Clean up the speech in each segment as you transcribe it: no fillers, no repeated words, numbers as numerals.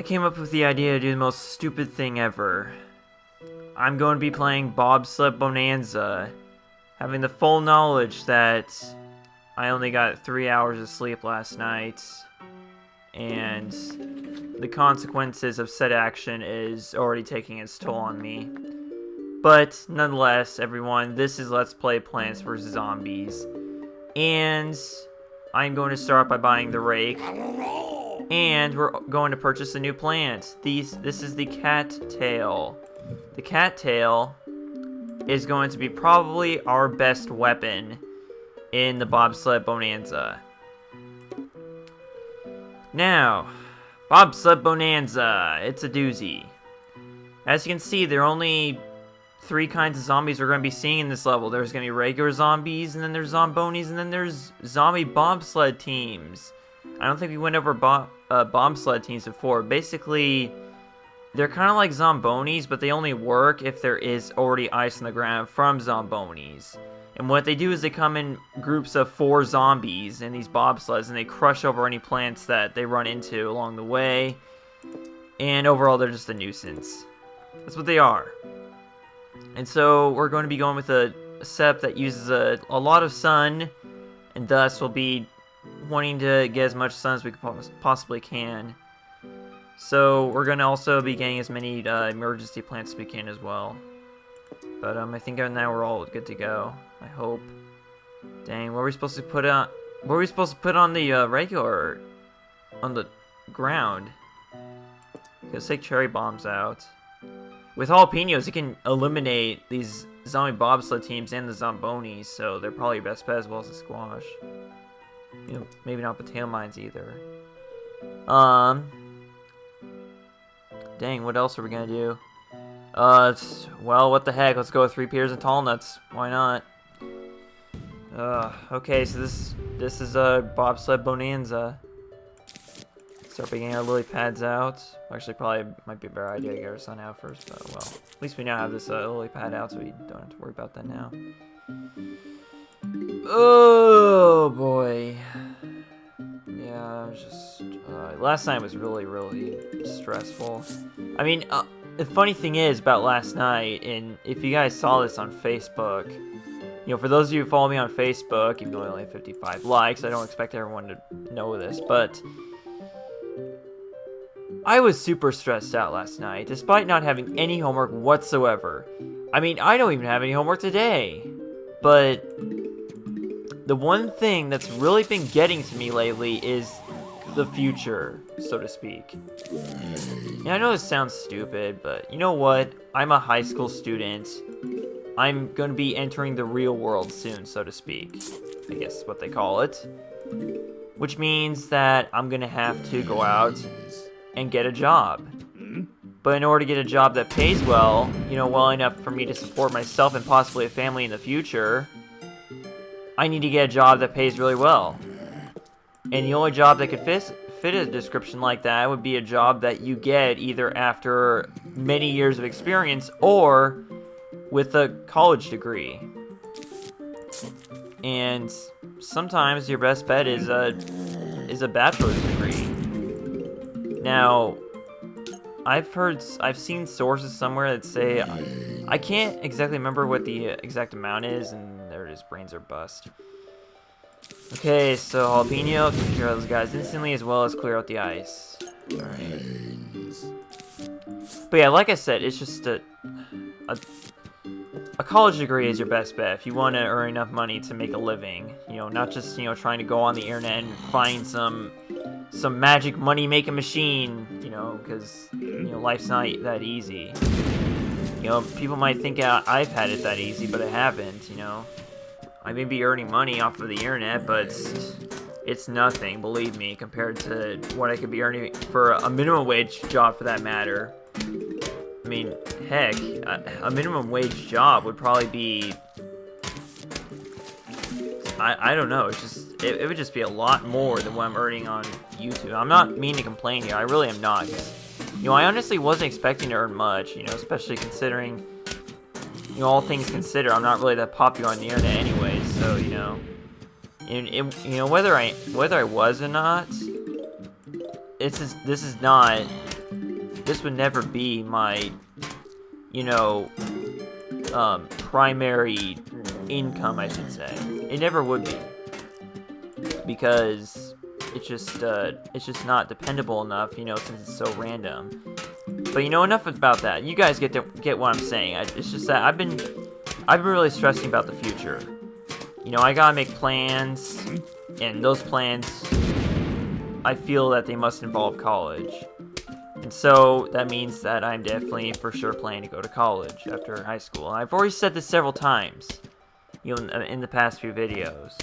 I came up with the idea to do the most stupid thing ever. I'm going to be playing Bobsled Bonanza, having the full knowledge that I only got 3 hours of sleep last night, and the consequences of said action is already taking its toll on me. But nonetheless, everyone, this is Let's Play Plants vs. Zombies, and I'm going to start by buying the rake, and we're going to purchase a new plant. This is the Cattail. The Cattail is going to be probably our best weapon in the Bobsled Bonanza. Now, Bobsled Bonanza, it's a doozy. As you can see, there are only 3 kinds of zombies we're going to be seeing in this level. There's going to be regular zombies, and then there's zombonis, and then there's zombie bobsled teams. I don't think we went over bobsled teams before. Basically, they're kind of like zombonis, but they only work if there is already ice on the ground from zombonis. And what they do is they come in groups of 4 zombies in these bobsleds, and they crush over any plants that they run into along the way. And overall, they're just a nuisance. That's what they are. And so we're going to be going with a setup that uses a lot of sun, and thus we'll be wanting to get as much sun as we possibly can. So we're going to also be getting as many emergency plants as we can as well. But I think now we're all good to go. I hope. Dang, what are we supposed to put on? What are we supposed to put on the regular, on the ground? Let's take cherry bombs out. With jalapenos, you can eliminate these zombie bobsled teams and the zombonis, so they're probably your best bet, as well as the squash. You know, maybe not potato mines either. Dang, what else are we gonna do? Well, what the heck? Let's go with 3 pears and tall nuts. Why not? Okay, so this is a Bobsled Bonanza. Start getting our lily pads out. Actually, probably might be a better idea to get our sun out first, but well. At least we now have this lily pad out, so we don't have to worry about that now. Oh, boy. Yeah, it was just... last night was really, really stressful. I mean, the funny thing is about last night, and if you guys saw this on Facebook, you know, for those of you who follow me on Facebook, even though I only have 55 likes, I don't expect everyone to know this, but I was super stressed out last night, despite not having any homework whatsoever. I mean, I don't even have any homework today, but the one thing that's really been getting to me lately is the future, so to speak. Yeah, I know this sounds stupid, but you know what? I'm a high school student. I'm going to be entering the real world soon, so to speak. I guess is what they call it. Which means that I'm going to have to go out and get a job. But in order to get a job that pays well, you know, well enough for me to support myself and possibly a family in the future, I need to get a job that pays really well. And the only job that could fit a description like that would be a job that you get either after many years of experience or with a college degree. And sometimes your best bet is a bachelor's degree. Now, I've seen sources somewhere that say, I can't exactly remember what the exact amount is, and there it is, brains are bust. Okay, so jalapeno can clear out those guys instantly, as well as clear out the ice. Alright. But yeah, like I said, it's just a college degree is your best bet if you want to earn enough money to make a living. You know, not just, you know, trying to go on the internet and find some magic money-making machine, you know, because, you know, life's not that easy. You know, people might think I've had it that easy, but I haven't, you know. I may be earning money off of the internet, but it's nothing, believe me, compared to what I could be earning for a minimum wage job, for that matter. I mean, heck, a minimum wage job would probably be... I don't know, it's just... It would just be a lot more than what I'm earning on YouTube. I'm not meaning to complain here, I really am not. You know, I honestly wasn't expecting to earn much, you know, especially considering... You know, all things considered, I'm not really that popular on the internet anyway, so, you know... You know, whether I was or not, this is not this would never be my, you know, primary income, I should say. It never would be, because it's just not dependable enough, you know, since it's so random. But you know, enough about that. You guys get what I'm saying. It's just that I've been really stressing about the future. You know, I gotta make plans, and those plans, I feel that they must involve college. And so that means that I'm definitely for sure planning to go to college after high school. And I've already said this several times, you know, in the past few videos.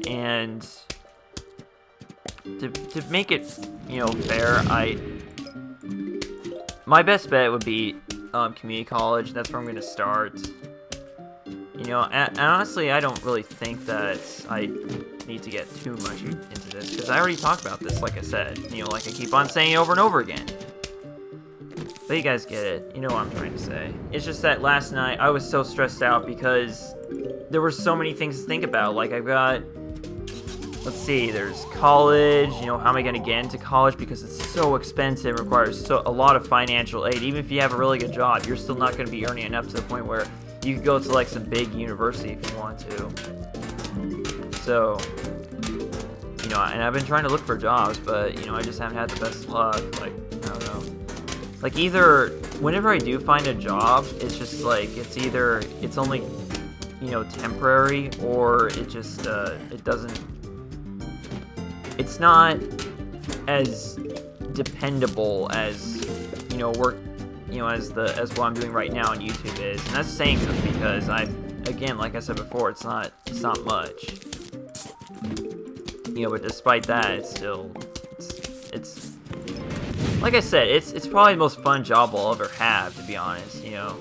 And to make it, you know, fair, my best bet would be community college. That's where I'm going to start. You know, and honestly, I don't really think that I need to get too much into this, because I already talked about this, like I said. You know, like I keep on saying over and over again. But you guys get it. You know what I'm trying to say. It's just that last night, I was so stressed out because there were so many things to think about. Like, I've got... Let's see, there's college, you know, how am I going to get into college, because it's so expensive, it requires a lot of financial aid. Even if you have a really good job, you're still not going to be earning enough to the point where you could go to, like, some big university if you want to. So, you know, and I've been trying to look for jobs, but, you know, I just haven't had the best luck. Like, I don't know. Like, either, whenever I do find a job, it's just, like, it's only, you know, temporary, or it just, it doesn't... It's not as dependable as, you know, as what I'm doing right now on YouTube is, and that's saying something, because again, like I said before, it's not much, you know. But despite that, it's still, it's like I said, it's probably the most fun job I'll ever have, to be honest, you know.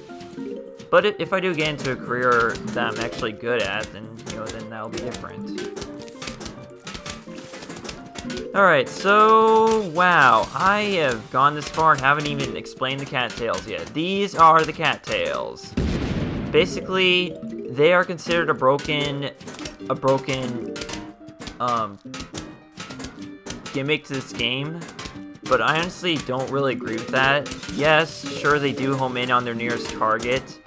But if I do get into a career that I'm actually good at, then, you know, then that'll be different. Alright, so, wow, I have gone this far and haven't even explained the cattails yet. These are the cattails. Basically, they are considered a broken gimmick to this game, but I honestly don't really agree with that. Yes, sure, they do home in on their nearest target,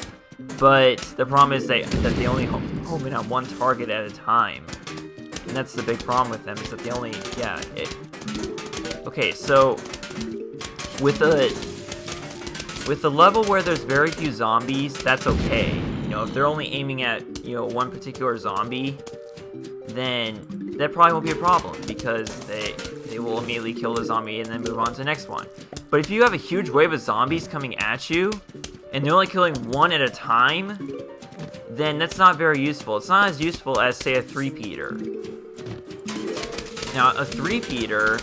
but the problem is that they only home in on one target at a time. And that's the big problem with them, is that they only, okay, so, with a level where there's very few zombies, that's okay. You know, if they're only aiming at, you know, one particular zombie, then that probably won't be a problem, because they will immediately kill the zombie and then move on to the next one. But if you have a huge wave of zombies coming at you, and they're only killing one at a time, then that's not very useful. It's not as useful as, say, a three-peater. Now, a three-peater,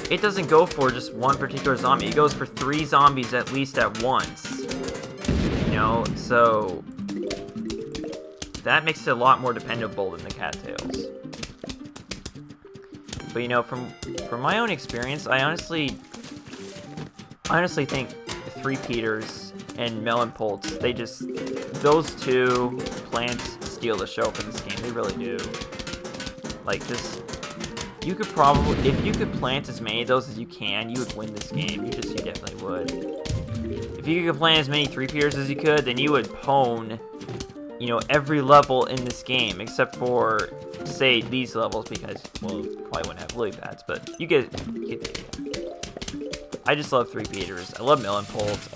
it doesn't go for just one particular zombie. It goes for 3 zombies at least at once. You know, so that makes it a lot more dependable than the cattails. But, you know, from my own experience, I honestly think three-peaters and melon poults, those two plants steal the show for this game. They really do. Like, you could probably, if you could plant as many of those as you can, you would win this game. You definitely would. If you could plant as many three-peaters as you could, then you would pwn, you know, every level in this game, except for, say, these levels, because, well, you probably wouldn't have lily pads, but you get the idea. I just love three-peaters. I love melon poults.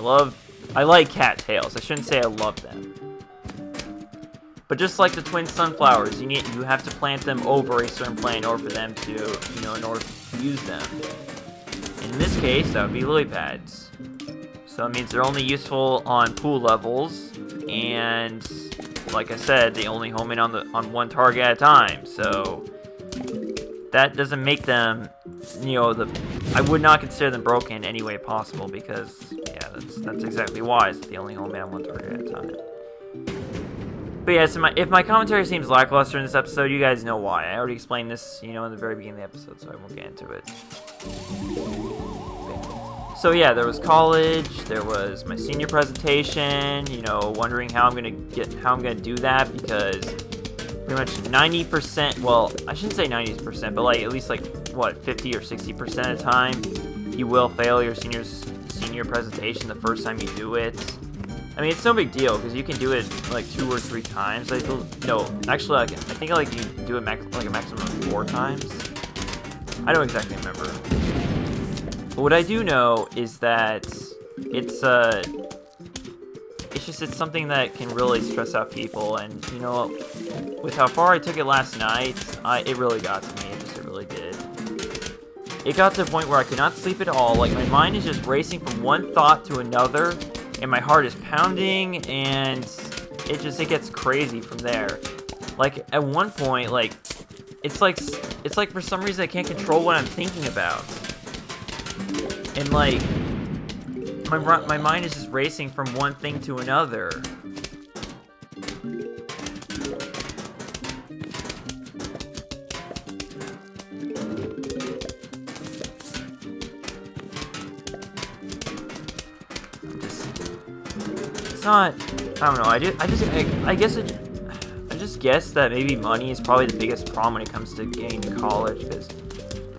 I like cattails. I shouldn't say I love them. But just like the twin sunflowers, you have to plant them over a certain plant in order for them to, you know, in order to use them. In this case, that would be lily pads. So it means they're only useful on pool levels, and like I said, they only home in on one target at a time. So that doesn't make them, you know, I would not consider them broken in any way possible, because yeah, that's exactly why, is that they only home in on one target at a time. But yeah, so if my commentary seems lackluster in this episode, you guys know why. I already explained this, you know, in the very beginning of the episode, so I won't get into it. So yeah, there was college, there was my senior presentation, you know, wondering how I'm gonna do that, because pretty much 90%, well, I shouldn't say 90%, but like at least like, what, 50 or 60% of the time, you will fail your senior senior presentation the first time you do it. I mean, it's no big deal because you can do it like 2 or 3 times. No, actually, like, I think like you do it like a maximum of 4 times. I don't exactly remember. But what I do know is that it's something that can really stress out people, and you know, with how far I took it last night, it really got to me. It really did. It got to the point where I could not sleep at all. Like, my mind is just racing from one thought to another, and my heart is pounding, and it gets crazy from there. Like, at one point, like, it's like for some reason I can't control what I'm thinking about, and like, my mind is just racing from one thing to another. It's not, I don't know, I just guess that maybe money is probably the biggest problem when it comes to getting to college, because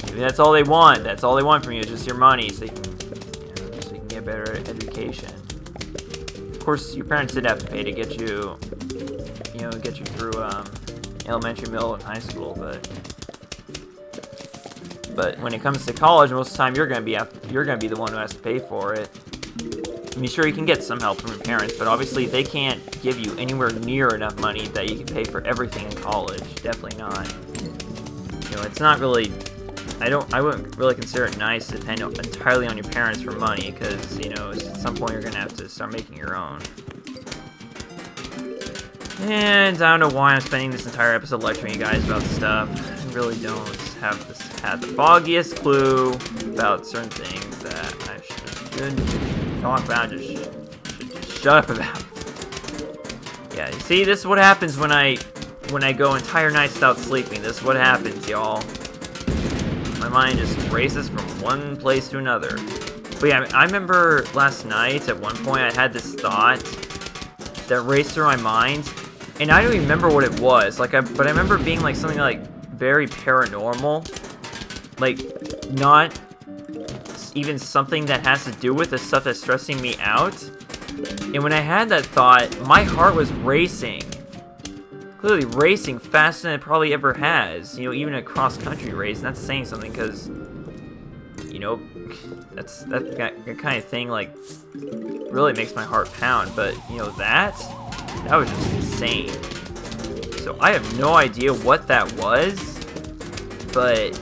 maybe that's all they want. That's all they want from you, is just your money, so you can get a better education. Of course, your parents did have to pay to get you through elementary, middle, and high school, but when it comes to college, most of the time you're gonna be the one who has to pay for it. I mean, sure, you can get some help from your parents, but obviously they can't give you anywhere near enough money that you can pay for everything in college. Definitely not. You know, it's not really, I wouldn't really consider it nice to depend entirely on your parents for money, because, you know, at some point you're going to have to start making your own. And I don't know why I'm spending this entire episode lecturing you guys about stuff. I really don't have the foggiest clue about certain things that I shouldn't talk about, just shut up about. Yeah, you see, this is what happens when I go entire nights without sleeping. This is what happens, y'all. My mind just races from one place to another. But yeah, I remember last night at one point I had this thought that raced through my mind, and I don't even remember what it was. But I remember being like something like very paranormal, like not even something that has to do with the stuff that's stressing me out. And when I had that thought, my heart was racing. Clearly racing faster than it probably ever has. You know, even a cross-country race. And that's saying something, because, you know, that kind of thing, like, really makes my heart pound. But, you know, that was just insane. So I have no idea what that was, but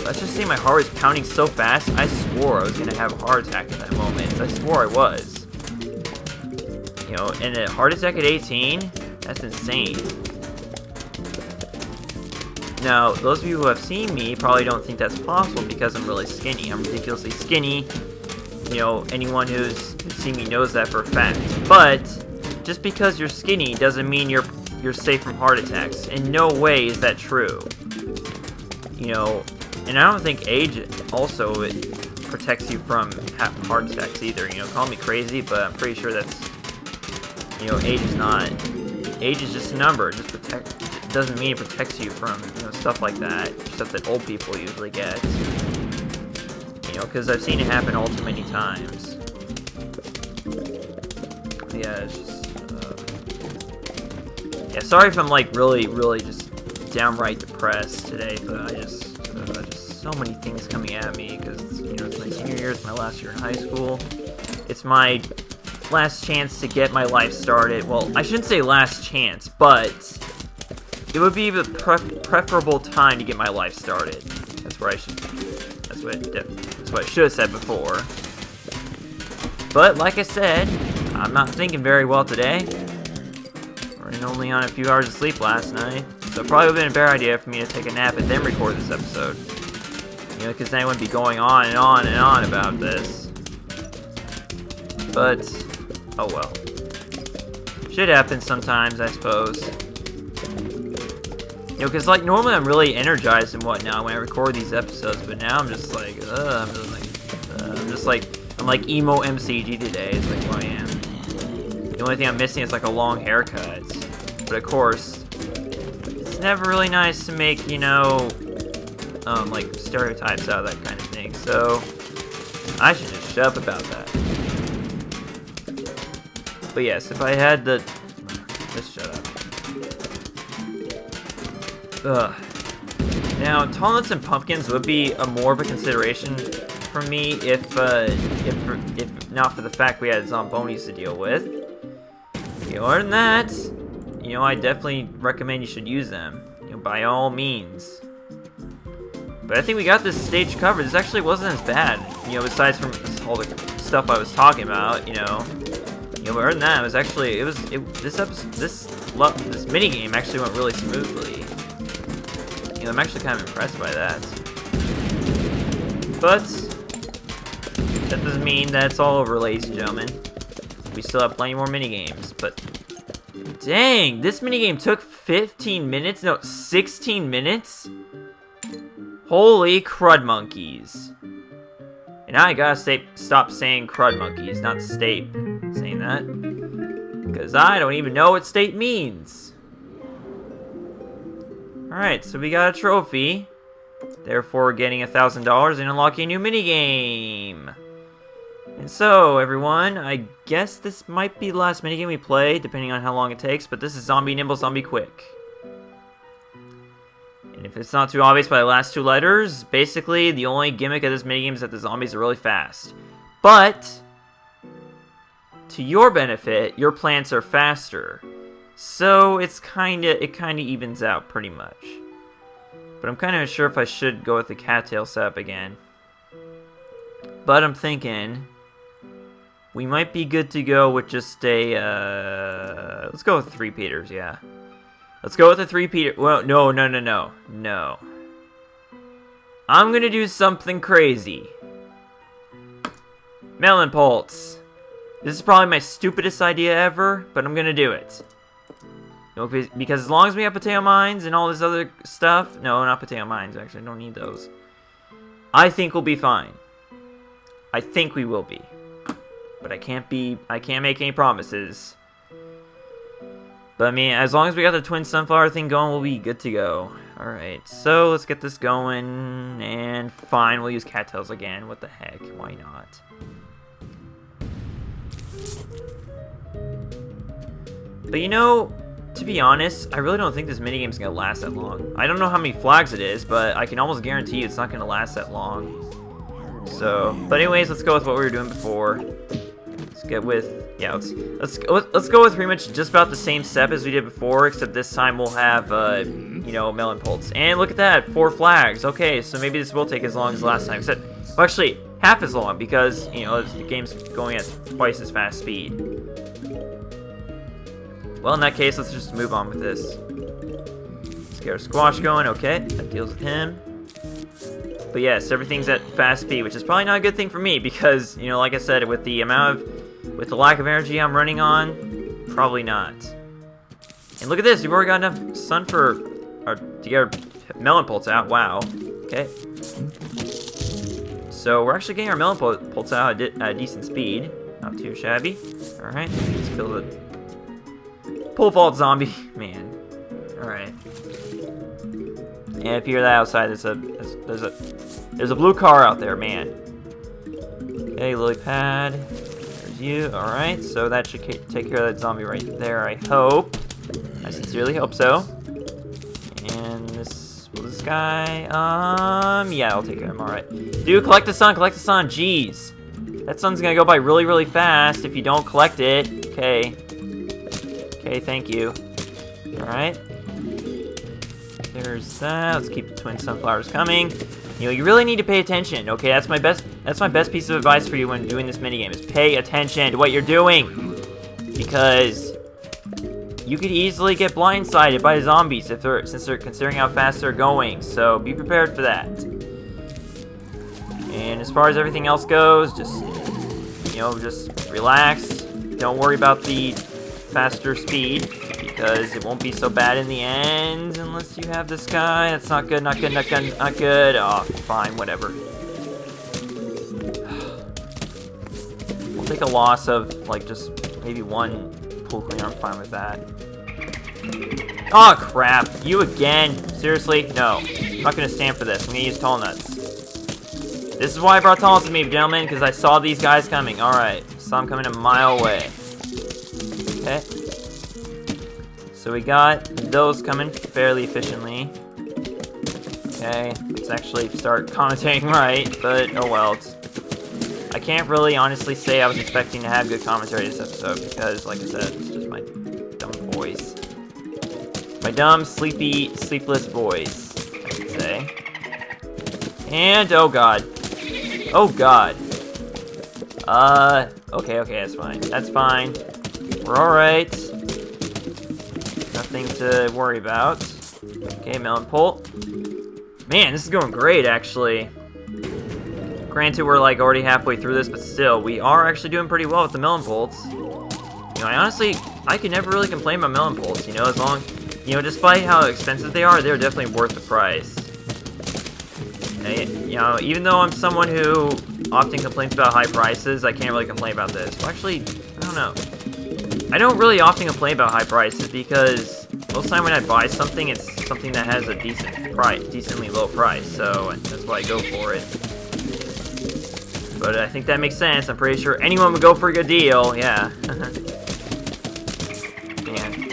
let's just say my heart was pounding so fast, I swore I was going to have a heart attack in that moment. I swore I was. You know, and a heart attack at 18? That's insane. Now, those of you who have seen me probably don't think that's possible because I'm really skinny. I'm ridiculously skinny. You know, anyone who's seen me knows that for a fact. But just because you're skinny doesn't mean you're safe from heart attacks. In no way is that true. You know, and I don't think age also protects you from heart attacks either. You know, call me crazy, but I'm pretty sure that's, you know, age is not. Age is just a number. It doesn't mean it protects you from, you know, stuff like that. Stuff that old people usually get. You know, because I've seen it happen all too many times. Yeah, it's just. Yeah, sorry if I'm like really just downright depressed today, but I just so many things coming at me because, you know, it's my senior year, it's my last year in high school. It's my last chance to get my life started. Well, I shouldn't say last chance, but it would be the preferable time to get my life started. That's what I should have said before. But like I said, I'm not thinking very well today. Running only on a few hours of sleep last night, so it probably would have been a better idea for me to take a nap and then record this episode. You know, because then I wouldn't be going on and on and on about this. But oh well. Shit happens sometimes, I suppose. You know, because like normally I'm really energized and whatnot when I record these episodes, but now I'm just like, I'm like emo MCG today. It's like who I am. The only thing I'm missing is like a long haircut. But of course, it's never really nice to make, you know, like stereotypes out of that kind of thing. So I should just worked up about that. But yes, if I had the... Just shut up. Ugh. Now, tall nuts and pumpkins would be more of a consideration for me if not for the fact we had zombonis to deal with. Other than that, I definitely recommend you should use them. By all means. But I think we got this stage covered. This actually wasn't as bad. Besides from all the stuff I was talking about. But other than that, this mini game actually went really smoothly. I'm actually kind of impressed by that. But that doesn't mean that it's all over, ladies and gentlemen. We still have plenty more mini games, but dang, this mini game took 15 minutes? No, 16 minutes? Holy crud monkeys. And now I gotta stop saying crud monkeys, not state saying that. Because I don't even know what state means. Alright, so we got a trophy. Therefore, getting $1,000 and unlocking a new minigame. And so, everyone, I guess this might be the last minigame we play, depending on how long it takes, but this is Zombie Nimble, Zombie Quick. And if it's not too obvious by the last two letters, basically, the only gimmick of this minigame is that the zombies are really fast. But, to your benefit, your plants are faster. So, it kinda evens out, pretty much. But I'm kinda unsure if I should go with the Cattail setup again. But I'm thinking we might be good to go with just a, let's go with 3 Peters, yeah. Let's go with a 3 Peter. Well, no. I'm gonna do something crazy. Melon Pulse. This is probably my stupidest idea ever, but I'm gonna do it. Because as long as we have potato mines and all this other stuff... No, not potato mines, actually. I don't need those. I think we'll be fine. I think we will be. But I can't make any promises. But I mean, as long as we got the twin sunflower thing going, we'll be good to go. Alright, so let's get this going. And fine, we'll use cattails again. What the heck? Why not? But to be honest, I really don't think this minigame's gonna last that long. I don't know how many flags it is, but I can almost guarantee it's not gonna last that long. So, but anyways, let's go with what we were doing before. Let's get with, yeah, let's go with pretty much just about the same step as we did before, except this time we'll have, melon pulse. And look at that, 4 flags. Okay, so maybe this will take as long as last time. Except, well, actually, half as long because, the game's going at twice as fast speed. Well, in that case, let's just move on with this. Let's get our squash going. Okay, that deals with him. But yes, everything's at fast speed, which is probably not a good thing for me because, like I said, with the lack of energy I'm running on, probably not. And look at this, we've already got enough sun to get our melon pulse out. Wow. Okay. So we're actually getting our melon pulse out at a decent speed. Not too shabby. All right, let's kill the pole vault zombie, man. All right. And if you hear that outside, there's a blue car out there, man. Okay, lily pad. There's you. All right, so that should take care of that zombie right there. I hope. I sincerely hope so. And this guy. Yeah, I'll take care of him. All right. Dude, collect the sun. Collect the sun. Jeez, that sun's gonna go by really, really fast if you don't collect it. Okay. Okay, thank you. All right. There's that. Let's keep the twin sunflowers coming. You really need to pay attention. Okay, that's my best piece of advice for you when doing this minigame is pay attention to what you're doing. Because you could easily get blindsided by zombies since they're considering how fast they're going. So be prepared for that. And as far as everything else goes, just relax. Don't worry about the faster speed, because it won't be so bad in the end unless you have this guy. That's not good, not good, not good, not good. Oh, fine, whatever. We'll take a loss of, just maybe 1 pool cleaner. I'm fine with that. Oh, crap. You again? Seriously? No. I'm not going to stand for this. I'm going to use tall nuts. This is why I brought tunnels with me, gentlemen, because I saw these guys coming. Alright, saw them coming a mile away. Okay. So we got those coming fairly efficiently. Okay, let's actually start commentating right, but oh well. I can't really honestly say I was expecting to have good commentary this episode because, like I said, it's just my dumb voice. My dumb, sleepless voice, I should say. And, oh god. Oh god. Okay, that's fine. That's fine. We're alright. Nothing to worry about. Okay, melon pult. Man, this is going great, actually. Granted, we're like already halfway through this, but still, we are actually doing pretty well with the melon pults. You know, I can never really complain about melon pults, you know, as long, you know, despite how expensive they are, they're definitely worth the price. You know, even though I'm someone who often complains about high prices, I can't really complain about this. Well, actually, I don't know. I don't really often complain about high prices because most of the time when I buy something, it's something that has a decent price, decently low price, so that's why I go for it. But I think that makes sense. I'm pretty sure anyone would go for a good deal, yeah. Man.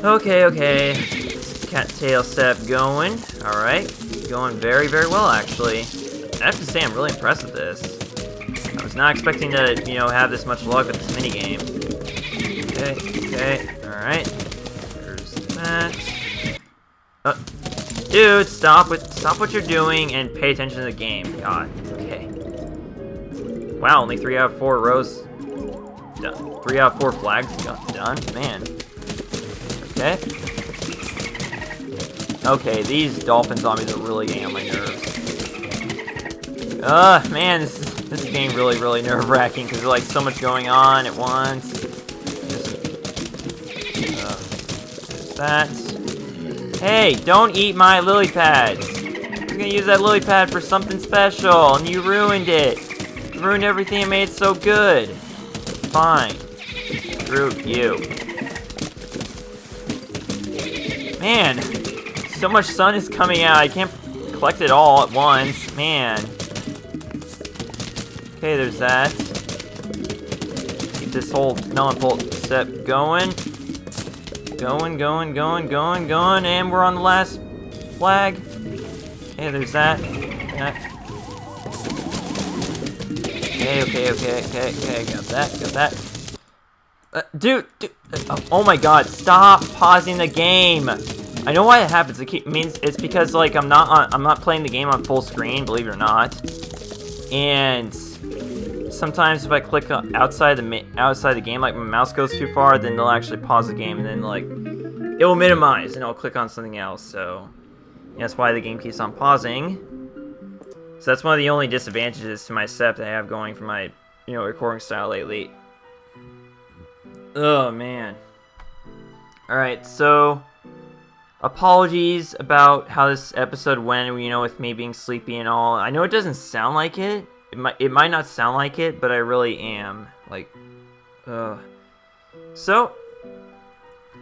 Okay. Cattail step going. Alright. Going very, very well, actually. I have to say, I'm really impressed with this. I was not expecting to, you know, have this much luck with this minigame. Okay, alright. There's that. Dude, stop what you're doing and pay attention to the game. God, okay. Wow, only 3 out of 4 rows done. 3 out of 4 flags done? Man. Okay. Okay, these dolphin zombies are really getting on my nerves. Man, this game really, really nerve-wracking because there's like so much going on at once. There's that. Hey, don't eat my lily pads. I was gonna use that lily pad for something special, and you ruined it. You ruined everything and made it so good. Fine. Screw you. Man, so much sun is coming out. I can't collect it all at once. Man. Okay, there's that. Keep this whole melon pult step going. Going, and we're on the last flag. Okay, there's that. Okay, got that. Dude, oh my god, stop pausing the game. I know why it happens. It means it's because like I'm not playing the game on full screen, believe it or not. And sometimes if I click outside the game, like my mouse goes too far, then they'll actually pause the game, and then like it will minimize, and I'll click on something else. So that's why the game keeps on pausing. So that's one of the only disadvantages to my setup that I have going for my recording style lately. Oh man. All right, so apologies about how this episode went. With me being sleepy and all. I know it doesn't sound like it. It might not sound like it, but I really am. So,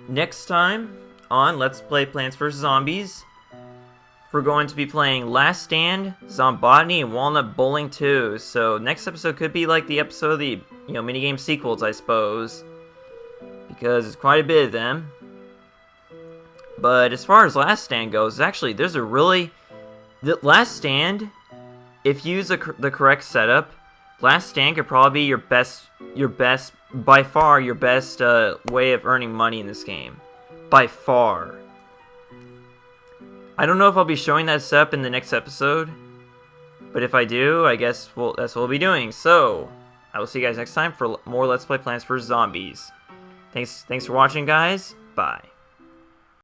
next time on Let's Play Plants vs. Zombies, we're going to be playing Last Stand, Zombotany, and Walnut Bowling 2. So, next episode could be like the episode of the, minigame sequels, I suppose. Because it's quite a bit of them. But as far as Last Stand goes, actually, there's a really... The Last Stand... If you use the correct setup, Last Stand could probably be by far your best way of earning money in this game. By far. I don't know if I'll be showing that setup in the next episode, but if I do, I guess that's what we'll be doing. So, I will see you guys next time for more Let's Play Plants vs. Zombies. Thanks for watching, guys. Bye.